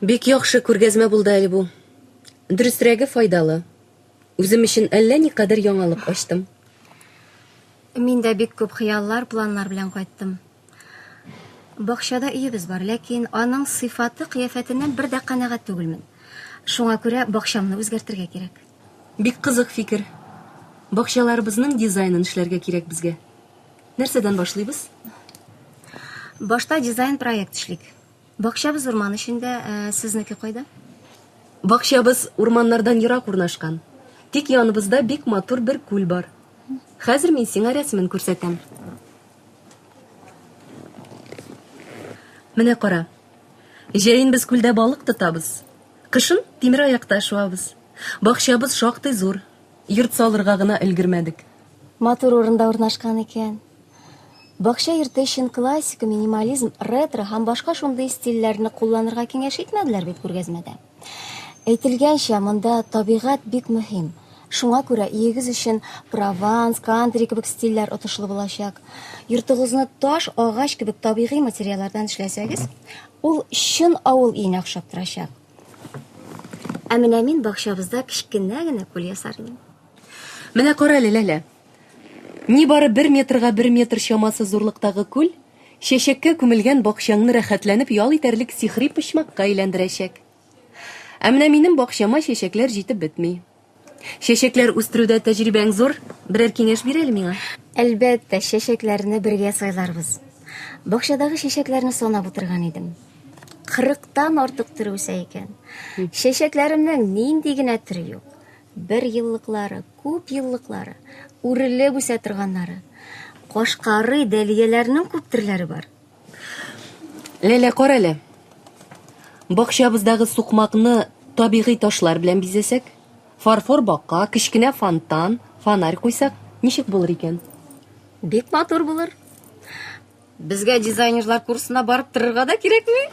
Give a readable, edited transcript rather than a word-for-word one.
Бик яхшы күргәзмә булды әле бу. Дөресрәге файдалы. Үзем өчен әллә никадәр яңалык ачтым. Мин дә бик күп хыяллар, планнар белән кайттым. Бакчада өебез бар, ләкин аның сыйфаты, кыяфәтеннән бер дә канәгать түгелмен. Шуңа күрә бакчамны үзгәртергә кирәк. Бик кызык фикер. Бакчаларыбызның дизайнын эшләргә кирәк безгә. Нәрсәдән башлыйбыз? Башта дизайн проект эшлик. Бакчабыз урман эчендә, сезнеке кайда? Бакчабыз урманнардан ерак урнашкан. Тик яныбызда бик матур бер күл бар. Хәзер мин сиңа рәсемен күрсәтәм. Менә кара. Җәен без күлдә балык тотабыз. Кышын тимер аякта шуабыз. Бакчабыз шактый зур. Йорт салырга гына өлгермәдек. Матур урында урнашкан икән. Бакча йорты өчен классика, минимализм, ретро һәм башка шундый стильләрне кулланырга киңәш итмәделәр бит күргәзмәдә. Әйтелгәнчә, монда табигать бик мөһим. Шуңа күрә иегез өчен Прованс, кантри кебек стильләр отышлы булачак. Йортыгызны таш, агач кебек табигый материаллардан эшләсәгез, ул чын авыл өенә охшап торачак. Ә менә мин бакчабызда кичкенә генә күл ясармын. Менә кара Ләлә. Ни бары 1 метрга 1 метр чамасы зурлыктагы күл чәчәккә күмелгән бакчаңны рәхәтләнеп ял итәрлек сихри почмакка әйләндерәчәк. Ә менә минем бакчама чәчәкләр җитеп бетми. Чәчәкләр үстерүдә тәҗрибәң зур, берәр киңәш бир әле миңа. Әлбәттә, чәчәкләрне бергә сайларбыз. Бакчадагы чәчәкләрне санап утырган идем. 40-тан артык түрі үсә икән. Чәчәкләремнең нинди генә түрі юк. 1 еллыклары, күп еллыклары, үрелеп үсә торганнары. Кашкары, дәлияләрнең күп төрләре бар. Ләлә, кара әле. Бакчабыздагы сукмакны табигый ташлар белән бизәсәк, фарфор бакка, кичкенә фонтан, фонарь куйсак, ничек булыр икән? Бик матур булыр. Безгә дизайнерлар курсына барып торырга да кирәкми?